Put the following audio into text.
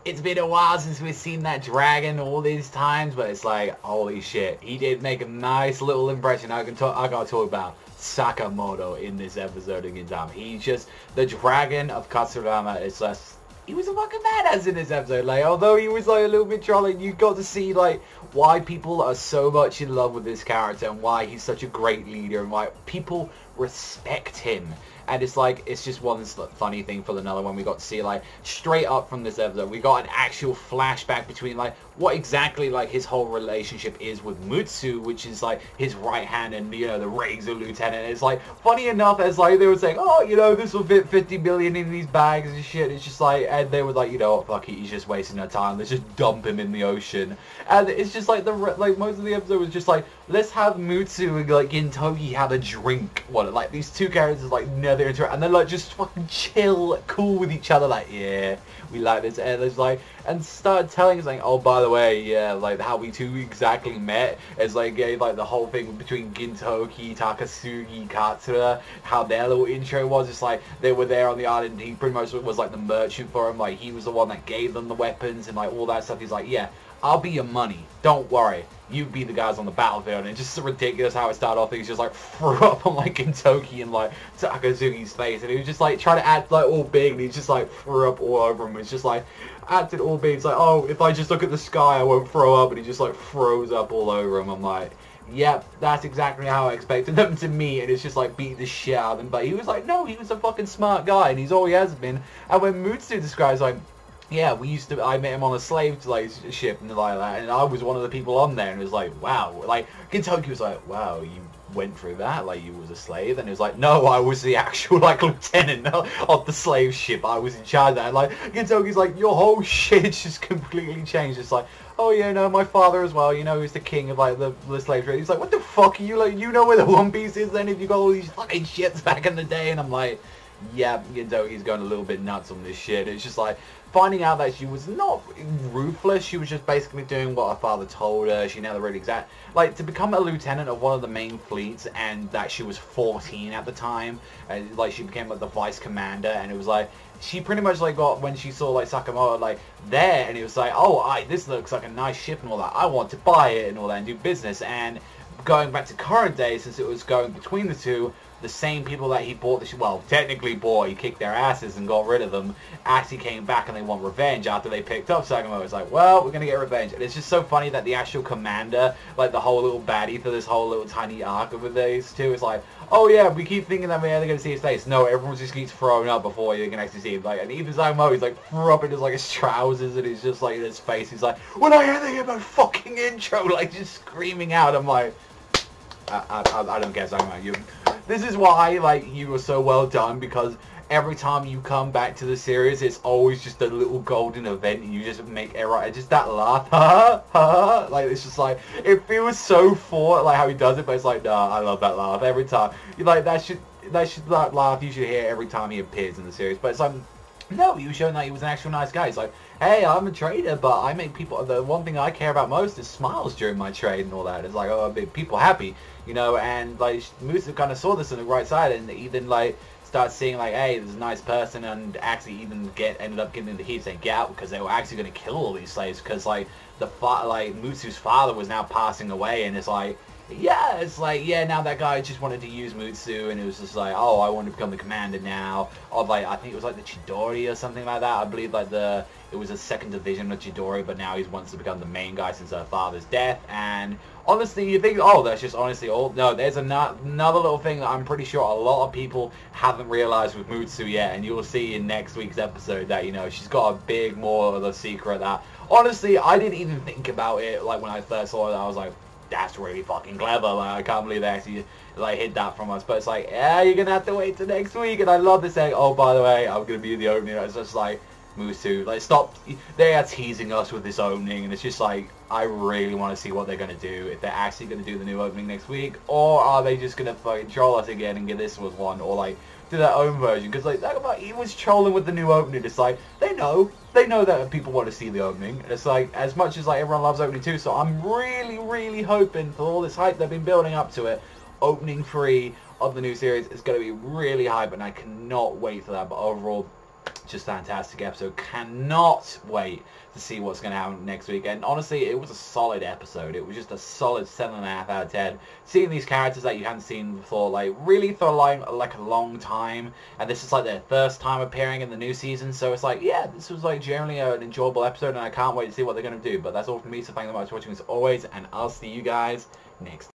it's been a while since we've seen that dragon all these times, but it's like, holy shit, he did make a nice little impression. I gotta talk about Sakamoto in this episode of Gintama. He's just the dragon of Katsurama. It's just, he was a fucking badass in this episode. Like, although he was like a little bit trolling, you got to see like why people are so much in love with this character and why he's such a great leader and why people respect him. And it's like, it's just one funny thing for another one. We got to see like straight up from this episode, we got an actual flashback between like what exactly like his whole relationship is with Mutsu, which is like his right hand and, you know, the Razor Lieutenant. It's like funny enough as like they were saying, oh, you know, this will fit 50 billion in these bags and shit. It's just like, and they were like, you know what, fuck it, he's just wasting our time. Let's just dump him in the ocean. And it's just like like most of the episode was just like, let's have Mutsu and like Gintoki have a drink. What, like these two characters like never interact and then like just fucking chill, cool with each other. Like, yeah, we like this. And it's like, and started telling us like, oh, by the way, yeah, like how we two exactly met. It's like gave like the whole thing between Gintoki, Takasugi, Katsura, how their little intro was. It's like they were there on the island and he pretty much was like the merchant for him. Like he was the one that gave them the weapons and like all that stuff. He's like, yeah, I'll be your money. Don't worry. You be the guys on the battlefield. And it's just so ridiculous how it started off. He's just like threw up on like Gintoki and like Takazugi's face. And he was just like trying to act like all big. And he just like threw up all over him. It's just like acted all big. It's like, oh, if I just look at the sky, I won't throw up. And he just like froze up all over him. I'm like, yep, that's exactly how I expected them to meet. And it's just like beat the shit out of him. But he was like, no, he was a fucking smart guy. And he's always has been. And when Mutsu describes like, yeah, I met him on a slave like ship and like that, and I was one of the people on there, and it was like, wow, like, Gintoki was like, wow, you went through that, like, you was a slave, and it was like, no, I was the actual, like, lieutenant of the slave ship, I was in charge of that, and like, Gintoki's like, your whole shit's just completely changed. It's like, oh yeah, no, my father as well, you know, he's the king of, like, the slave trade. He's like, what the fuck are you, like, you know where the One Piece is then, if you got all these fucking shits back in the day? And I'm like, yeah, Gintoki's going a little bit nuts on this shit. It's just like, finding out that she was not ruthless, she was just basically doing what her father told her. She never really like, to become a lieutenant of one of the main fleets, and that she was 14 at the time, and like she became like the vice commander, and it was like, she pretty much like got, when she saw like Sakamoto like there, and it was like, oh, this looks like a nice ship and all that, I want to buy it and all that and do business. And going back to current day, since it was going between the two, the same people that he bought the ship, well, technically bought, he kicked their asses and got rid of them, actually came back and they want revenge after they picked up Sakamoto. It's like, well, we're going to get revenge. And it's just so funny that the actual commander, like the whole little baddie for this whole little tiny arc of these two, is like, oh yeah, we keep thinking that we're never going to see his face. No, everyone just keeps throwing up before you can actually see him. Like, and even Sakamoto, he's like threw up in his, like, his trousers, and he's just like in his face. He's like, when I hear the about fucking intro, like just screaming out. I'm like, I don't care, Sakamoto. This is why, like, you were so well done, because every time you come back to the series, it's always just a little golden event, and you just make just that laugh, like, it's just like, it feels so forced, like, how he does it, but it's like, nah, I love that laugh every time. You like, that laugh you should hear every time he appears in the series, but it's like, no, he was showing that he was an actual nice guy. He's like, hey, I'm a trader, but I make people, the one thing I care about most is smiles during my trade and all that. It's like, oh, I make people happy, you know, and like, Musa kind of saw this on the right side, and even like, start seeing like, hey, there's a nice person, and actually even ended up getting in the heat saying get out, because they were actually going to kill all these slaves, because like, Mutsu's father was now passing away, and it's like, yeah, it's like, yeah, now that guy just wanted to use Mutsu, and it was just like, oh, I want to become the commander now of, like, I think it was like the Chidori or something like that. I believe like it was a second division of Chidori, but now he wants to become the main guy since her father's death. And honestly, you think, oh, that's just honestly all. No, there's another little thing that I'm pretty sure a lot of people haven't realized with Mutsu yet, and you'll see in next week's episode that, you know, she's got a big more of a secret that, honestly, I didn't even think about it, like, when I first saw it. I was like, that's really fucking clever. Like, I can't believe they actually like hid that from us. But it's like, yeah, you're gonna have to wait till next week. And I love this saying, oh, by the way, I'm gonna be in the opening. It's just like, Mutsu, like, stop. They are teasing us with this opening, and it's just like, I really want to see what they're gonna do. If they're actually gonna do the new opening next week, or are they just gonna fucking troll us again and get this was one, or like do their own version? Because like, he was trolling with the new opening. It's like, they know that people want to see the opening. It's like, as much as like everyone loves opening 2, so I'm really hoping, for all this hype they've been building up to it, opening 3 of the new series is going to be really hype, and I cannot wait for that. But overall, Just fantastic episode. Cannot wait to see what's going to happen next week. And honestly, it was a solid episode. It was just a solid 7.5 out of 10. Seeing these characters that you haven't seen before, like really for like a long time, and this is like their first time appearing in the new season. So it's like, yeah, this was like generally an enjoyable episode, and I can't wait to see what they're going to do. But that's all from me. So thank you very much for watching as always, and I'll see you guys next time.